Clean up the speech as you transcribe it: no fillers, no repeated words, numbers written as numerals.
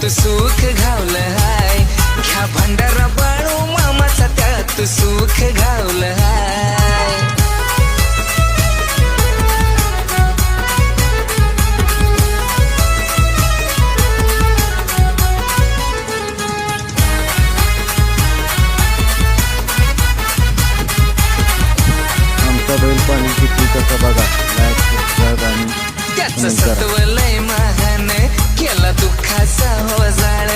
त्यात सुख घावलं हाय, घ्या भंडारा बाळू मामाचा त्यात सुख घावलं हाय. आमचा बैल पाणी किती कसं बघा, लाईक सबस्क्राईब आणि त्याचं सत्व लय महान, केला दुःखाचा हो जाळ.